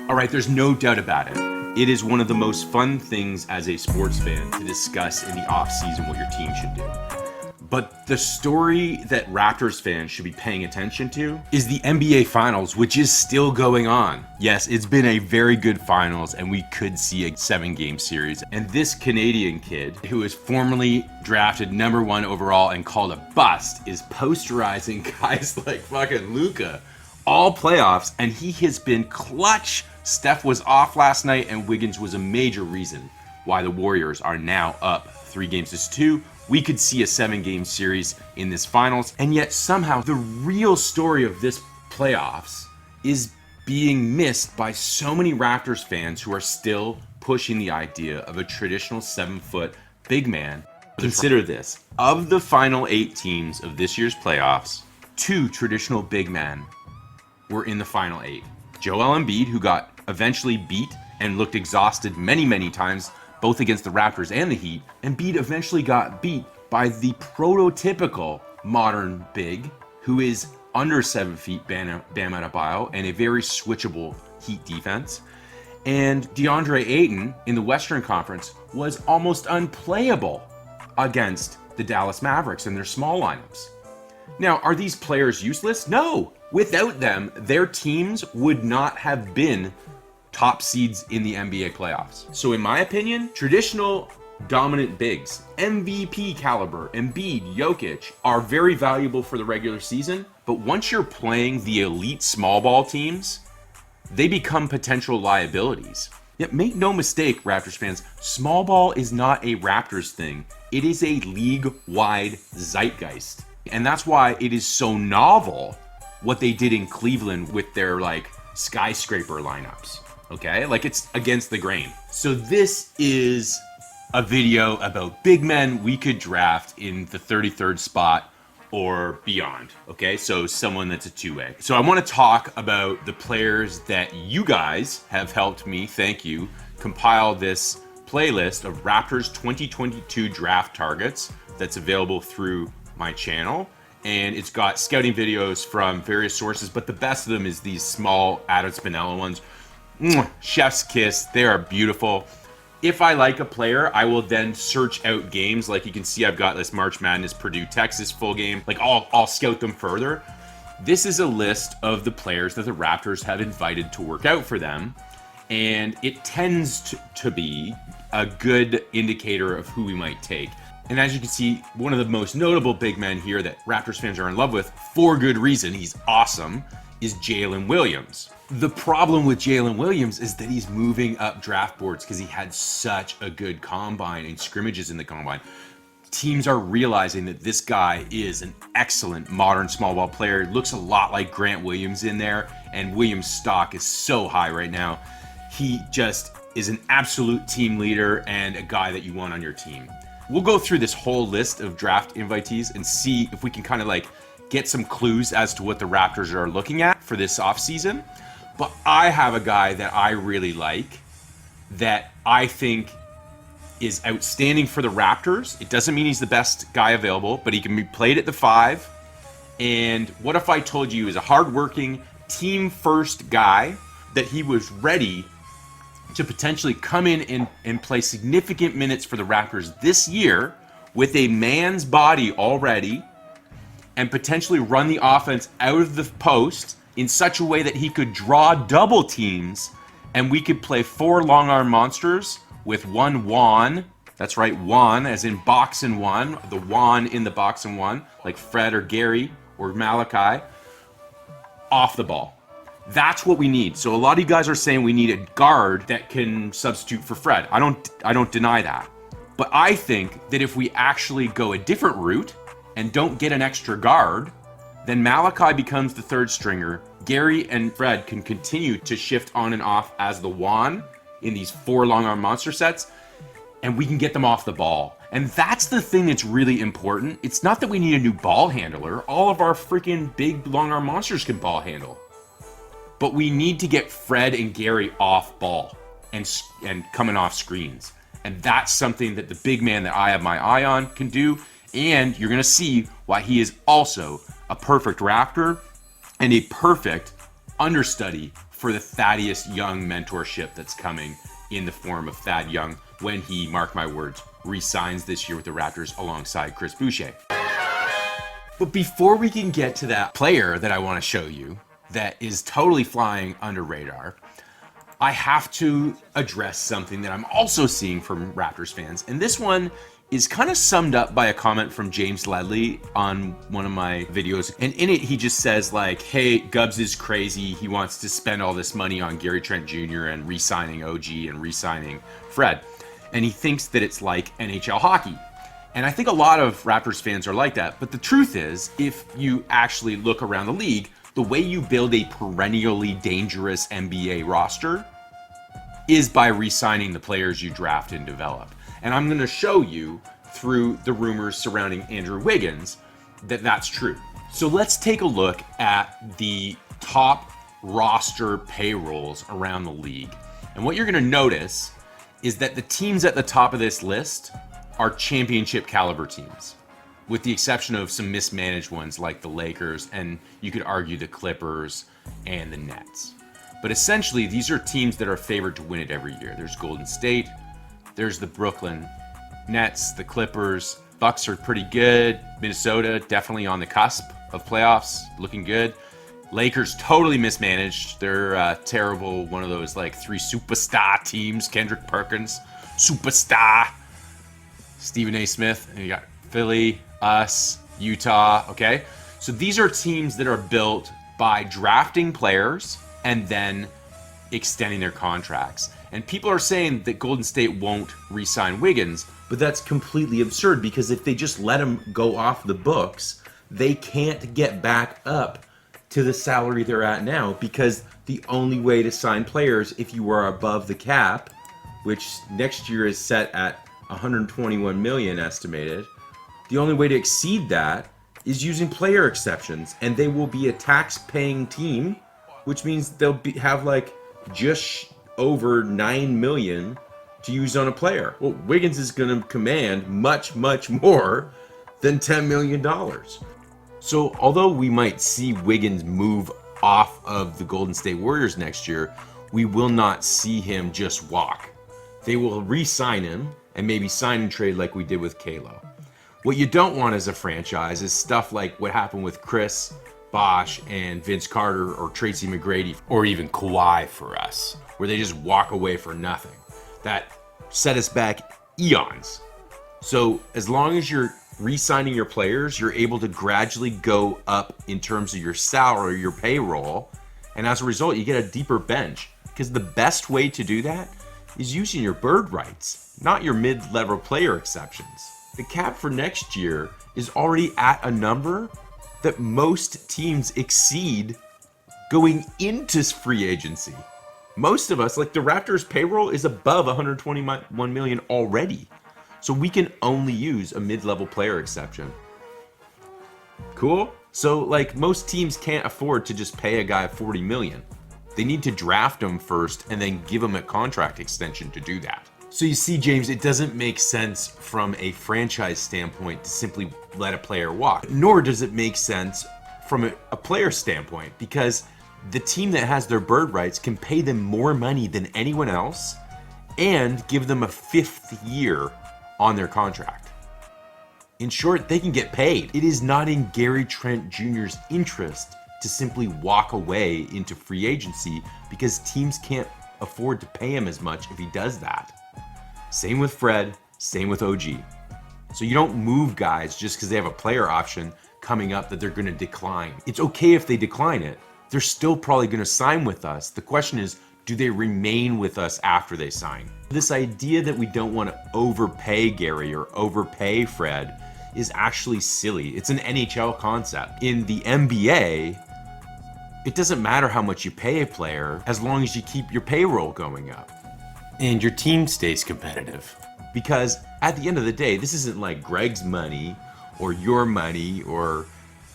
All right, there's no doubt about it. It is one of the most fun things as a sports fan to discuss in the offseason what your team should do. But the story that Raptors fans should be paying attention to is the NBA Finals, which is still going on. Yes, it's been a very good finals, and we could see a 7-game series. And this Canadian kid, who was formerly drafted #1 overall and called a bust, is posterizing guys like fucking Luka all playoffs, and he has been clutch. Steph was off last night, and Wiggins was a major reason why the Warriors are now up 3-2. We could see a 7-game series in this finals, and yet somehow the real story of this playoffs is being missed by so many Raptors fans who are still pushing the idea of a traditional 7-foot big man. Consider this. Of the final 8 teams of this year's playoffs, 2 traditional big men were in the final 8. Joel Embiid, who got eventually beat and looked exhausted many times, both against the Raptors and the Heat. Embiid eventually got beat by the prototypical modern big, who is under 7 feet, Bam Adebayo, and a very switchable Heat defense. And DeAndre Ayton in the Western Conference was almost unplayable against the Dallas Mavericks and their small lineups. Now, are these players useless? No. Without them, their teams would not have been top seeds in the NBA playoffs. So in my opinion, traditional dominant bigs, MVP caliber, Embiid, Jokic, are very valuable for the regular season, but once you're playing the elite small ball teams, they become potential liabilities. Yet make no mistake, Raptors fans, small ball is not a Raptors thing. It is a league-wide zeitgeist. And that's why it is so novel what they did in Cleveland with their skyscraper lineups. Okay, it's against the grain. So this is a video about big men we could draft in the 33rd spot or beyond. Okay, so someone that's a 2-way. So I want to talk about the players that you guys have helped me, thank you, compile this playlist of Raptors 2022 draft targets that's available through my channel. And it's got scouting videos from various sources, but the best of them is these small Adam Spinella ones. Chef's kiss, they are beautiful. If I like a player, I will then search out games. Like you can see, I've got this March Madness Purdue Texas full game. I'll scout them further. This is a list of the players that the Raptors have invited to work out for them, and it tends to be a good indicator of who we might take. And as you can see, one of the most notable big men here that Raptors fans are in love with, for good reason, he's awesome, is Jaylin Williams. The problem with Jaylin Williams is that he's moving up draft boards because he had such a good combine and scrimmages in the combine. Teams are realizing that this guy is an excellent modern small ball player. Looks a lot like Grant Williams in there, and Williams' stock is so high right now. He just is an absolute team leader and a guy that you want on your team. We'll go through this whole list of draft invitees and see if we can kind of get some clues as to what the Raptors are looking at for this offseason. But I have a guy that I really like that I think is outstanding for the Raptors. It doesn't mean he's the best guy available, but he can be played at the 5. And what if I told you he's a hardworking, team-first guy, that he was ready to potentially come in and play significant minutes for the Raptors this year with a man's body already and potentially run the offense out of the post in such a way that he could draw double teams and we could play 4 long arm monsters with 1 Juan. That's right, Juan, as in box and 1, the Juan in the box and 1, like Fred or Gary or Malachi, off the ball. That's what we need. So a lot of you guys are saying we need a guard that can substitute for Fred. I don't deny that. But I think that if we actually go a different route and don't get an extra guard, then Malachi becomes the 3rd stringer. Gary and Fred can continue to shift on and off as the Juan in these 4 long arm monster sets, and we can get them off the ball. And that's the thing that's really important. It's not that we need a new ball handler. All of our freaking big long arm monsters can ball handle. But we need to get Fred and Gary off ball and coming off screens. And that's something that the big man that I have my eye on can do. And you're going to see why he is also a perfect Raptor and a perfect understudy for the Thaddeus Young mentorship that's coming in the form of Thad Young when he, mark my words, re-signs this year with the Raptors alongside Chris Boucher. But before we can get to that player that I want to show you that is totally flying under radar, I have to address something that I'm also seeing from Raptors fans. And this one is kind of summed up by a comment from James Ledley on one of my videos. And in it, he just says like, hey, Gubbs is crazy. He wants to spend all this money on Gary Trent Jr. and re-signing OG and re-signing Fred. And he thinks that it's like NHL hockey. And I think a lot of Raptors fans are like that. But the truth is, if you actually look around the league, the way you build a perennially dangerous NBA roster is by re-signing the players you draft and develop. And I'm going to show you through the rumors surrounding Andrew Wiggins that that's true. So let's take a look at the top roster payrolls around the league. And what you're going to notice is that the teams at the top of this list are championship caliber teams, with the exception of some mismanaged ones like the Lakers, and you could argue the Clippers and the Nets. But essentially, these are teams that are favored to win it every year. There's Golden State, there's the Brooklyn Nets, the Clippers, Bucks are pretty good, Minnesota definitely on the cusp of playoffs, looking good. Lakers totally mismanaged. They're terrible, one of those like three superstar teams. Kendrick Perkins, superstar. Stephen A. Smith, and you got Philly, us, Utah, okay? So these are teams that are built by drafting players and then extending their contracts. And people are saying that Golden State won't re-sign Wiggins, but that's completely absurd because if they just let him go off the books, they can't get back up to the salary they're at now, because the only way to sign players if you are above the cap, which next year is set at 121 million estimated, the only way to exceed that is using player exceptions, and they will be a tax-paying team, which means they'll have like just over 9 million to use on a player. Well, Wiggins is going to command much, much more than $10 million. So although we might see Wiggins move off of the Golden State Warriors next year, we will not see him just walk. They will re-sign him and maybe sign and trade like we did with Kalo. What you don't want as a franchise is stuff like what happened with Chris Bosh and Vince Carter or Tracy McGrady or even Kawhi for us, where they just walk away for nothing. That set us back eons. So as long as you're re-signing your players, you're able to gradually go up in terms of your salary, your payroll, and as a result, you get a deeper bench. Because the best way to do that is using your bird rights, not your mid-level player exceptions. The cap for next year is already at a number that most teams exceed going into free agency. Most of us, like the Raptors payroll is above 121 million already. So we can only use a mid-level player exception. Cool? So like most teams can't afford to just pay a guy 40 million. They need to draft him first and then give him a contract extension to do that. So you see, James, it doesn't make sense from a franchise standpoint to simply let a player walk, nor does it make sense from a player standpoint, because the team that has their bird rights can pay them more money than anyone else and give them a 5th year on their contract. In short, they can get paid. It is not in Gary Trent Jr.'s interest to simply walk away into free agency because teams can't afford to pay him as much if he does that. Same with Fred, same with OG. So you don't move guys just because they have a player option coming up that they're going to decline. It's okay if they decline it. They're still probably going to sign with us. The question is, do they remain with us after they sign? This idea that we don't want to overpay Gary or overpay Fred is actually silly. It's an NHL concept. In the NBA, it doesn't matter how much you pay a player as long as you keep your payroll going up and your team stays competitive. Because at the end of the day, this isn't like Greg's money or your money or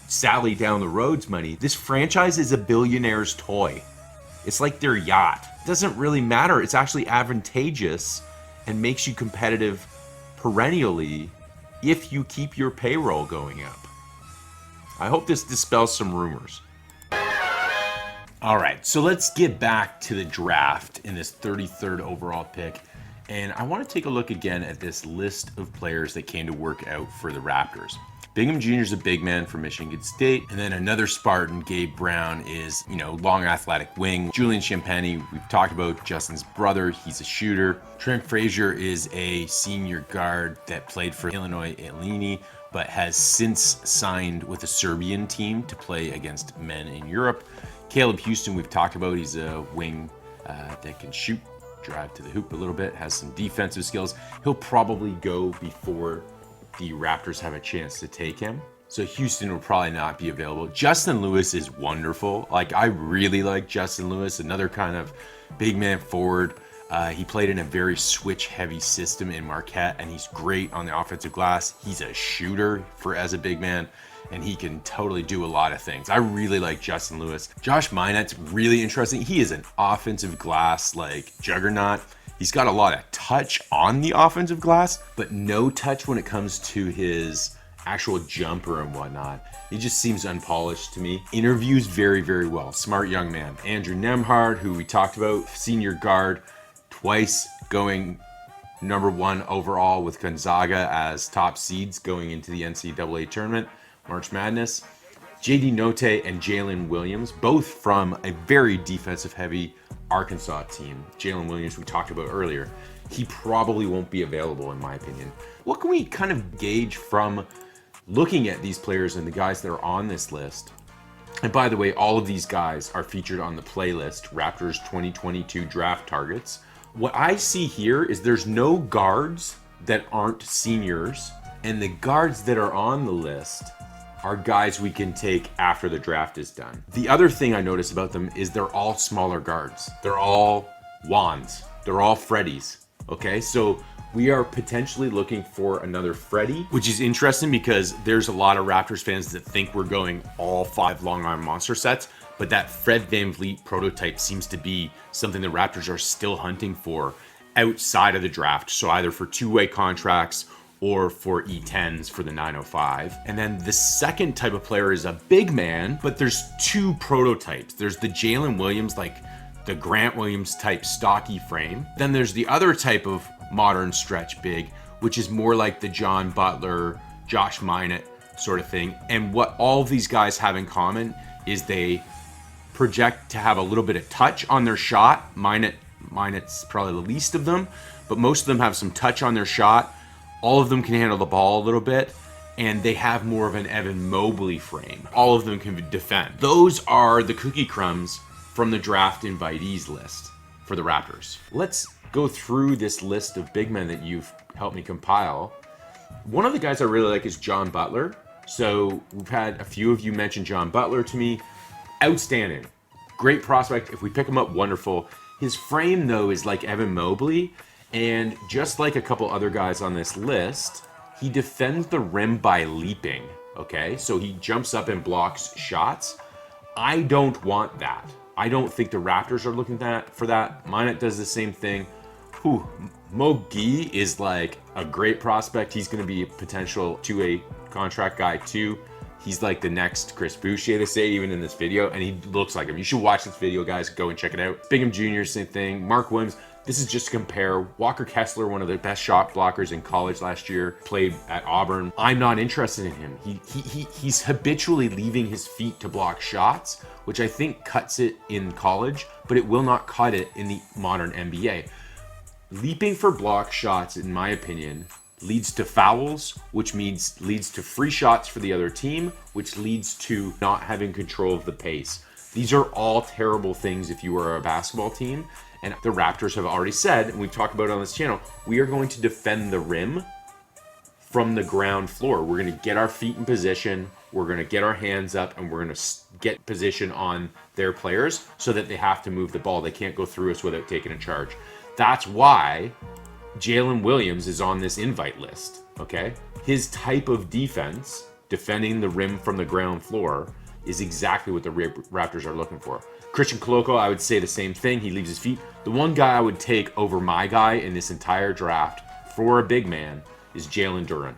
Sally down the road's money. This franchise is a billionaire's toy. It's like their yacht. It doesn't really matter. It's actually advantageous and makes you competitive perennially if you keep your payroll going up. I hope this dispels some rumors. All right, so let's get back to the draft in this 33rd overall pick. And I want to take a look again at this list of players that came to work out for the Raptors. Bingham Jr. is a big man from Michigan State. And then another Spartan, Gabe Brown, is, long athletic wing. Julian Champagny, we've talked about, Justin's brother. He's a shooter. Trent Frazier is a senior guard that played for Illinois Illini, but has since signed with a Serbian team to play against men in Europe. Caleb Houston, we've talked about. He's a wing that can shoot, drive to the hoop a little bit, has some defensive skills. He'll probably go before the Raptors have a chance to take him. So Houston will probably not be available. Justin Lewis is wonderful. I really like Justin Lewis, another kind of big man forward. He played in a very switch-heavy system in Marquette, and he's great on the offensive glass. He's a shooter as a big man, and he can totally do a lot of things. I really like Justin Lewis. Josh Minot's really interesting. He is an offensive glass juggernaut. He's got a lot of touch on the offensive glass, but no touch when it comes to his actual jumper and whatnot. He just seems unpolished to me. Interviews very, very well. Smart young man. Andrew Nembhard, who we talked about, senior guard, twice going number 1 overall with Gonzaga as top seeds going into the NCAA tournament, March Madness. JD Note and Jaylin Williams, both from a very defensive-heavy Arkansas team. Jaylin Williams, we talked about earlier. He probably won't be available, in my opinion. What can we kind of gauge from looking at these players and the guys that are on this list? And by the way, all of these guys are featured on the playlist, Raptors 2022 Draft Targets. What I see here is there's no guards that aren't seniors, and the guards that are on the list are guys we can take after the draft is done. The other thing I notice about them is they're all smaller guards. They're all Wands. They're all Freddies. Okay, so we are potentially looking for another Freddie, which is interesting because there's a lot of Raptors fans that think we're going all 5 long arm monster sets, but that Fred VanVleet prototype seems to be something the Raptors are still hunting for outside of the draft. So either for two-way contracts or for E10s for the 905. And then the second type of player is a big man, but there's 2 prototypes. There's the Jaylin Williams, the Grant Williams type stocky frame. Then there's the other type of modern stretch big, which is more like the John Butler, Josh Minott sort of thing. And what all of these guys have in common is they project to have a little bit of touch on their shot. Minott's probably the least of them, but most of them have some touch on their shot. All of them can handle the ball a little bit, and they have more of an Evan Mobley frame. All of them can defend. Those are the cookie crumbs from the draft invitees list for the Raptors. Let's go through this list of big men that you've helped me compile. One of the guys I really like is John Butler. So we've had a few of you mention John Butler to me. Outstanding. Great prospect. If we pick him up, wonderful. His frame, though, is like Evan Mobley. And just like a couple other guys on this list, he defends the rim by leaping, okay? So he jumps up and blocks shots. I don't want that. I don't think the Raptors are looking for that. Minott does the same thing. Mo Gee is like a great prospect. He's going to be a potential 2A contract guy too. He's like the next Chris Boucher, to say, even in this video, and he looks like him. You should watch this video, guys. Go and check it out. Bingham Jr., same thing. Mark Williams. This is just to compare. Walker Kessler, one of the best shot blockers in college last year, played at Auburn. I'm not interested in him. He's habitually leaving his feet to block shots, which I think cuts it in college, but it will not cut it in the modern NBA. Leaping for block shots, in my opinion, leads to fouls, which leads to free shots for the other team, which leads to not having control of the pace. These are all terrible things if you are a basketball team. And the Raptors have already said, and we've talked about it on this channel, we are going to defend the rim from the ground floor. We're going to get our feet in position, we're going to get our hands up, and we're going to get position on their players so that they have to move the ball. They can't go through us without taking a charge. That's why Jaylin Williams is on this invite list, okay? His type of defense, defending the rim from the ground floor, is exactly what the Raptors are looking for. Christian Koloko, I would say the same thing. He leaves his feet. The one guy I would take over my guy in this entire draft for a big man is Jalen Duren.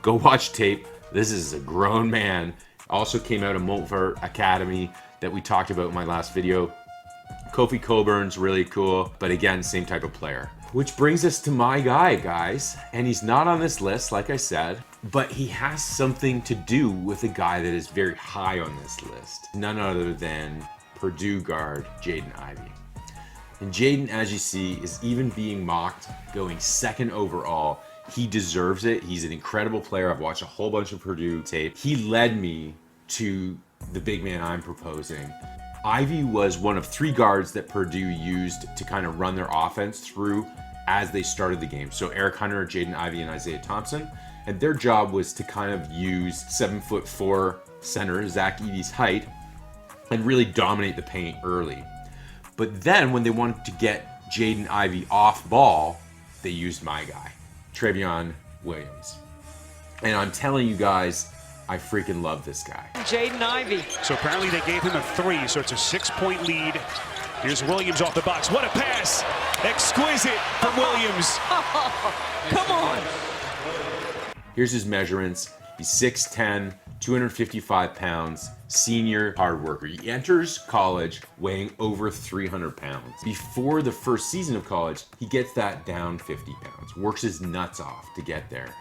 Go watch tape. This is a grown man. Also came out of Montverde Academy. that we talked about in my last video. Kofi Coburn's really cool, but again, same type of player. Which brings us to my guy, guys. And he's not on this list, like I said, but he has something to do with a guy that is very high on this list. None other than Purdue guard Jaden Ivey. And Jaden, as you see, is even being mocked going 2nd overall. He deserves it. He's an incredible player. I've watched a whole bunch of Purdue tape. He led me to the big man I'm proposing. Ivey was one of 3 guards that Purdue used to kind of run their offense through as they started the game. So Eric Hunter, Jaden Ivey, and Isaiah Thompson. And their job was to kind of use 7'4" center Zach Edey's height and really dominate the paint early. But then when they wanted to get Jaden Ivey off ball, they used my guy, Trevion Williams. And I'm telling you guys, I freaking love this guy. Jaden Ivey. So apparently they gave him a 3, so it's a 6-point lead. Here's Williams off the box. What a pass! Exquisite from Williams. Come on. Here's his measurements. He's 6'10", 255 pounds, senior hard worker. He enters college weighing over 300 pounds. Before the first season of college, he gets that down 50 pounds, works his nuts off to get there.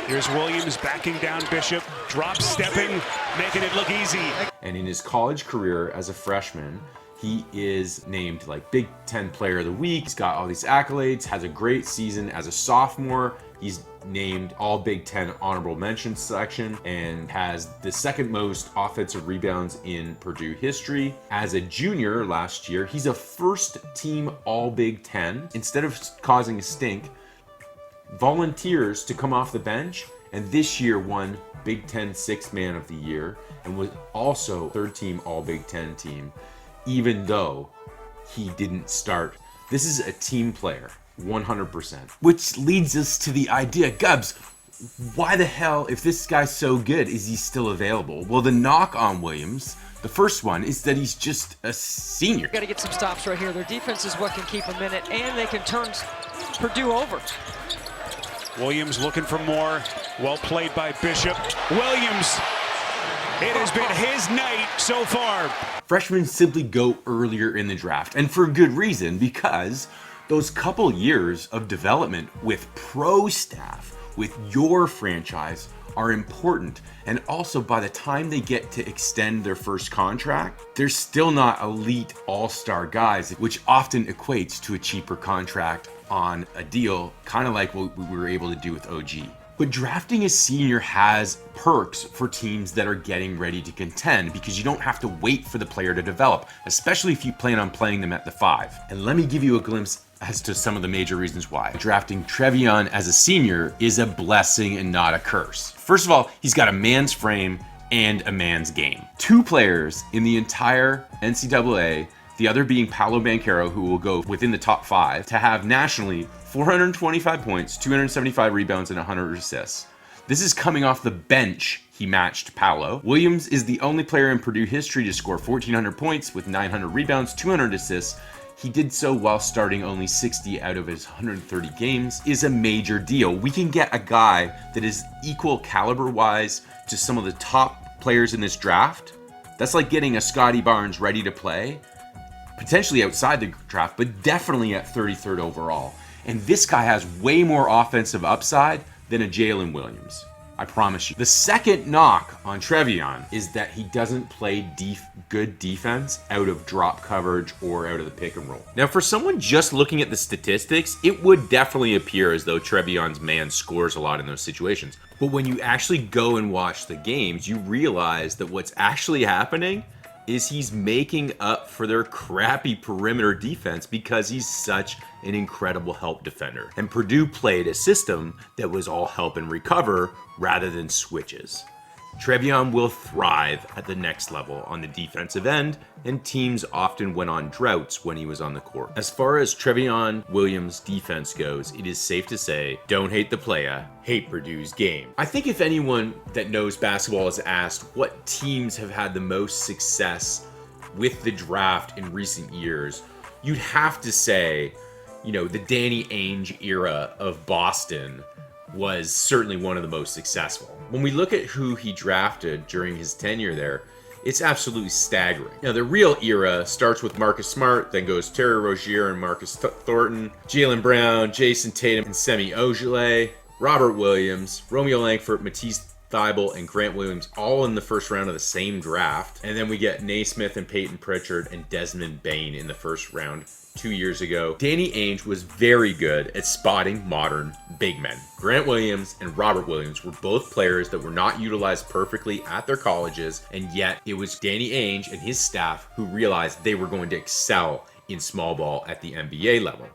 Here's Williams backing down Bishop, drop stepping, making it look easy. And in his college career as a freshman, he is named like Big Ten Player of the Week. He's got all these accolades, has a great season as a sophomore. He's named all Big Ten honorable mention selection and has the 2nd most offensive rebounds in Purdue history. As a junior last year, he's a first team all Big Ten. Instead of causing a stink, volunteers to come off the bench, and this year won Big Ten 6th Man of the Year and was also 3rd team all Big Ten team, even though he didn't start. This is a team player, 100%. Which leads us to the idea, Gubbs, why the hell, if this guy's so good, is he still available? Well, the knock on Williams, the first one, is that he's just a senior. Got to get some stops right here. Their defense is what can keep them in it, and they can turn Purdue over. Williams looking for more. Well played by Bishop. Williams, it has been his night so far. Freshmen simply go earlier in the draft, and for good reason, because those couple years of development with pro staff, with your franchise, are important. And also, by the time they get to extend their first contract, they're still not elite all-star guys, which often equates to a cheaper contract on a deal, kind of like what we were able to do with OG. But drafting a senior has perks for teams that are getting ready to contend, because you don't have to wait for the player to develop, especially if you plan on playing them at the 5. And let me give you a glimpse as to some of the major reasons why. Drafting Trevion as a senior is a blessing and not a curse. First of all, he's got a man's frame and a man's game. 2 players in the entire NCAA, the other being Paolo Banchero, who will go within the top 5, to have nationally 425 points, 275 rebounds, and 100 assists. This is coming off the bench. He matched Paolo. Williams is the only player in Purdue history to score 1,400 points with 900 rebounds, 200 assists. He did so while starting only 60 out of his 130 games. Is a major deal. We can get a guy that is equal caliber-wise to some of the top players in this draft. That's like getting a Scotty Barnes ready to play, potentially outside the draft, but definitely at 33rd overall. And this guy has way more offensive upside than a Jaylin Williams. I promise you. The second knock on Trevion is that he doesn't play good defense out of drop coverage or out of the pick and roll. Now, for someone just looking at the statistics, it would definitely appear as though Trevion's man scores a lot in those situations. But when you actually go and watch the games, you realize that what's actually happening is he's making up for their crappy perimeter defense because he's such an incredible help defender. And Purdue played a system that was all help and recover rather than switches. Trevion will thrive at the next level on the defensive end, and teams often went on droughts when he was on the court. As far as Trevion Williams' defense goes, it is safe to say, don't hate the playa, hate Purdue's game. I think if anyone that knows basketball is asked what teams have had the most success with the draft in recent years, you'd have to say, you know, the Danny Ainge era of Boston was certainly one of the most successful. When we look at who he drafted during his tenure there, it's absolutely staggering. Now, the real era starts with Marcus Smart, then goes Terry Rozier and Marcus Thornton, Jaylen Brown, Jason Tatum, and Semi Ojeleye, Robert Williams, Romeo Langford, Matisse Thybulle, and Grant Williams, all in the first round of the same draft. And then we get Naismith and Peyton Pritchard and Desmond Bane in the first round 2 years ago. Danny Ainge was very good at spotting modern big men. Grant Williams and Robert Williams were both players that were not utilized perfectly at their colleges, and yet it was Danny Ainge and his staff who realized they were going to excel in small ball at the NBA level.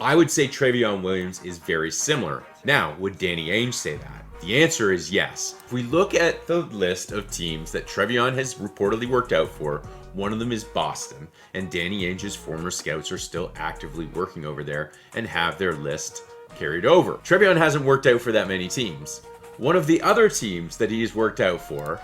I would say Trevion Williams is very similar. Now, would Danny Ainge say that? The answer is yes. If we look at the list of teams that Trevion has reportedly worked out for, one of them is Boston, and Danny Ainge's former scouts are still actively working over there and have their list carried over. Trevion hasn't worked out for that many teams. One of the other teams that he has worked out for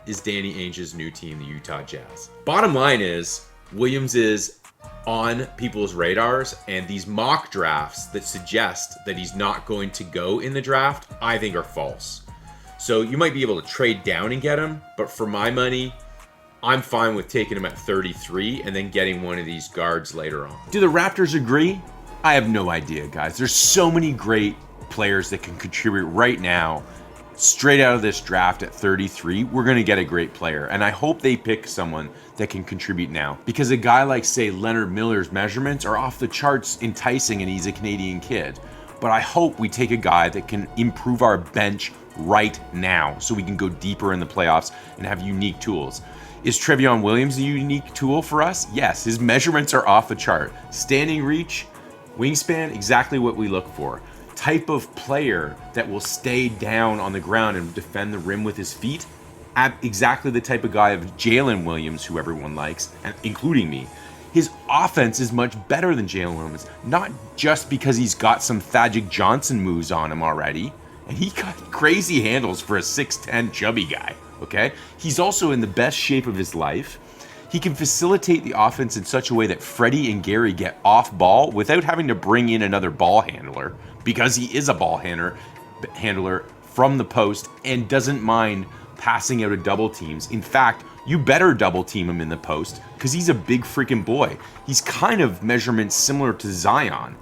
is Danny Ainge's new team, the Utah Jazz. Bottom line is, Williams is on people's radars, and these mock drafts that suggest that he's not going to go in the draft, I think are false. So you might be able to trade down and get him, but for my money, I'm fine with taking him at 33 and then getting one of these guards later on. Do the Raptors agree? I have no idea, guys. There's so many great players that can contribute right now. Straight out of this draft at 33, we're going to get a great player. And I hope they pick someone that can contribute now. Because a guy like, say, Leonard Miller's measurements are off the charts enticing, and he's a Canadian kid. But I hope we take a guy that can improve our bench right now so we can go deeper in the playoffs and have unique tools. Is Trevion Williams a unique tool for us? Yes, his measurements are off the chart. Standing reach, wingspan, exactly what we look for. Type of player that will stay down on the ground and defend the rim with his feet, exactly the type of guy of Jaylin Williams, who everyone likes, and including me. His offense is much better than Jaylin Williams, not just because he's got some Thajic Johnson moves on him already, and he got crazy handles for a 6'10" chubby guy. Okay, he's also in the best shape of his life. He can facilitate the offense in such a way that Freddie and Gary get off ball without having to bring in another ball handler, because he is a ball handler from the post and doesn't mind passing out of double teams. In fact, you better double team him in the post because he's a big freaking boy. He's kind of measurements similar to Zion,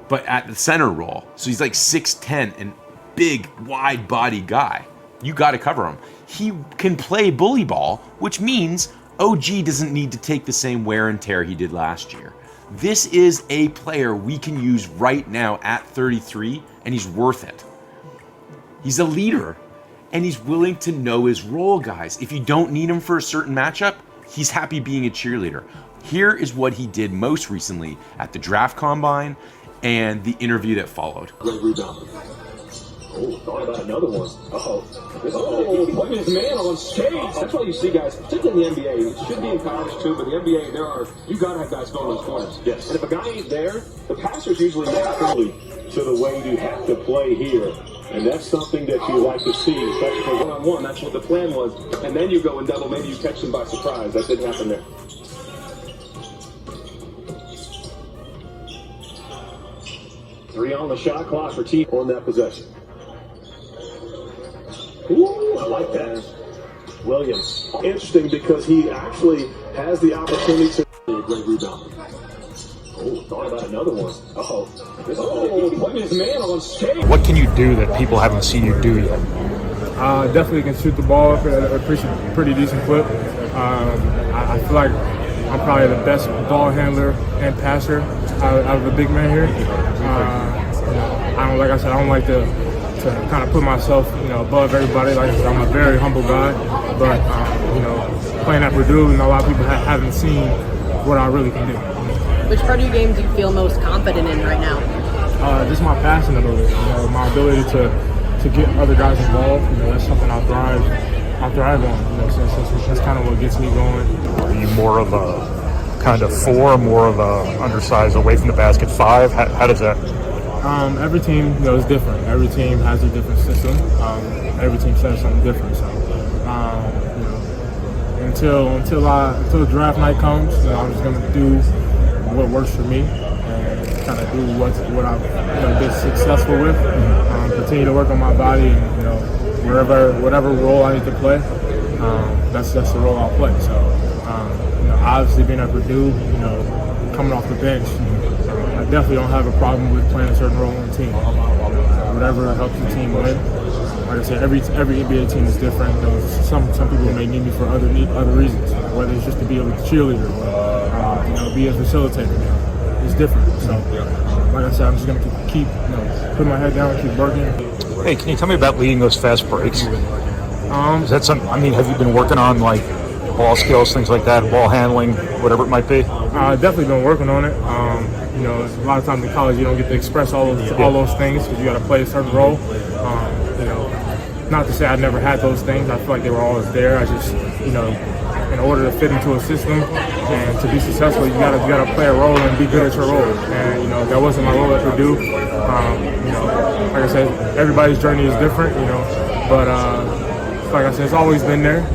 but at the center role. So he's like 6'10" and big, wide body guy. You got to cover him. He can play bully ball, which means OG doesn't need to take the same wear and tear he did last year. This is a player we can use right now at 33, and he's worth it. He's a leader, and he's willing to know his role, guys. If you don't need him for a certain matchup, he's happy being a cheerleader. Here is what he did most recently at the draft combine and the interview that followed. Great rebound. Oh, thought about another one. Oh, putting his man on stage. That's why you see guys, particularly in the NBA, it should be in college too, but the NBA, you gotta have guys going those corners. Yes. And if a guy ain't there, the passer's usually there. To the way you have to play here. And that's something that you like to see, especially for one-on-one. That's what the plan was. And then you go and double, maybe you catch them by surprise. That didn't happen there. Three on the shot clock for team on that possession. Ooh, I like that. Williams. Interesting because he actually has the opportunity to be a great rebound. Oh, thought about another one. Putting his man on stage. What can you do that people haven't seen you do yet? Definitely can shoot the ball at a pretty decent clip. I feel like I'm probably the best ball handler and passer out of the big man here. Like I said, I don't like to kind of put myself, above everybody. Like I said, I'm a very humble guy, but playing at Purdue, a lot of people haven't seen what I really can do. Which part of your game do you feel most confident in right now? Just my passing ability, my ability to get other guys involved. That's something I thrive on. So that's kind of what gets me going. Are you more of a kind of 4, more of a undersized away from the basket 5? How does that? Every team, is different. Every team has a different system. Every team says something different. So, until draft night comes, I'm just gonna do what works for me and kind of do what I've been successful with. Continue to work on my body, and whatever role I need to play, that's the role I'll play. So obviously being at Purdue, coming off the bench, I definitely don't have a problem with playing a certain role on the team. Whatever helps the team win. Like I said, every NBA team is different. Some people may need me for other reasons, whether it's just to be a cheerleader or be a facilitator. It's different. So, like I said, I'm just going to keep putting my head down, keep working. Hey, can you tell me about leading those fast breaks? Is that something? I mean, have you been working on like ball skills, things like that, ball handling, whatever it might be? I've definitely been working on it. A lot of times in college you don't get to express all those things because you got to play a certain role. Not to say I never had those things. I feel like they were always there. I just, in order to fit into a system and to be successful, you gotta play a role and be good at your role. And that wasn't my role at Purdue. Like I said, everybody's journey is different. But like I said, it's always been there.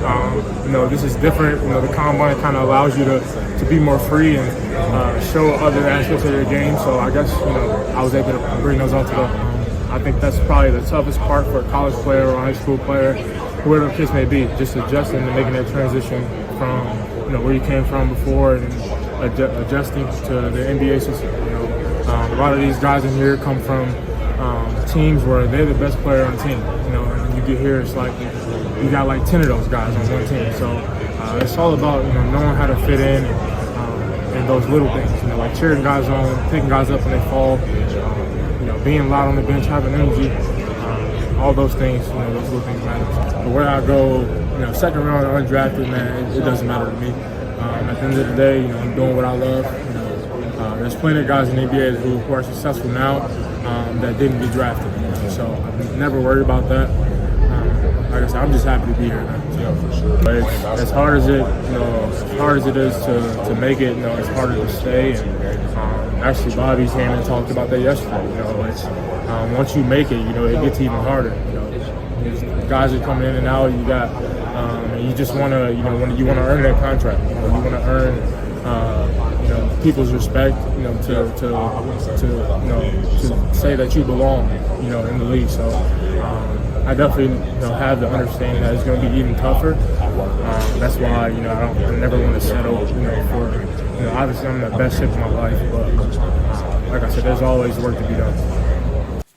This is different. The combine kind of allows you to be more free and show other aspects of your game. So I guess I was able to bring those onto the. I think that's probably the toughest part for a college player or a high school player, whoever the case may be, just adjusting and making that transition from where you came from before and adjusting to the NBA system. A lot of these guys in here come from teams where they're the best player on the team. And you get here, it's like you got like 10 of those guys on one team. So it's all about knowing how to fit in and those little things. Like cheering guys on, picking guys up when they fall. Being loud on the bench, having energy, all those things, those little things matter. But where I go, second round or undrafted, man, it doesn't matter to me. At the end of the day, I'm doing what I love. There's plenty of guys in the NBA who are successful now that didn't get drafted. So I'm never worried about that. Like I said, I'm just happy to be here, man. But as hard as it is to make it, it's harder to stay. And actually, Bobby's Hammond talked about that yesterday. Once you make it, it gets even harder. Guys are coming in and out. You got, and you just want to, you want to earn that contract. You want to earn, people's respect. To say that you belong, in the league. So. I definitely have the understanding that it's going to be even tougher. That's why I never want to settle for obviously I'm in the best shape of my life, but like I said, there's always work to be done.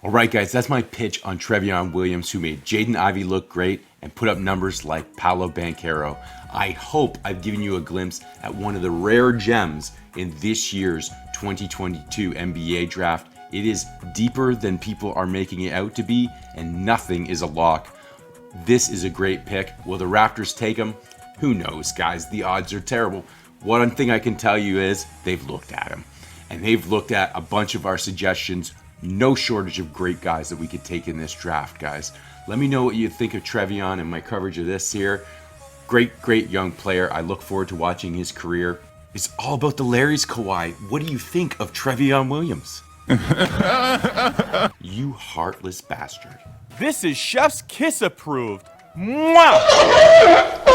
All right, guys, that's my pitch on Trevion Williams, who made Jaden Ivey look great and put up numbers like Paolo Banchero. I hope I've given you a glimpse at one of the rare gems in this year's 2022 NBA draft. It is deeper than people are making it out to be, and nothing is a lock. This is a great pick. Will the Raptors take him? Who knows, guys? The odds are terrible. One thing I can tell you is they've looked at him, and they've looked at a bunch of our suggestions. No shortage of great guys that we could take in this draft, guys. Let me know what you think of Trevion and my coverage of this here. Great young player. I look forward to watching his career. It's all about the Larry's, Kawhi. What do you think of Trevion Williams? You heartless bastard. This is Chef's Kiss approved. Mwah!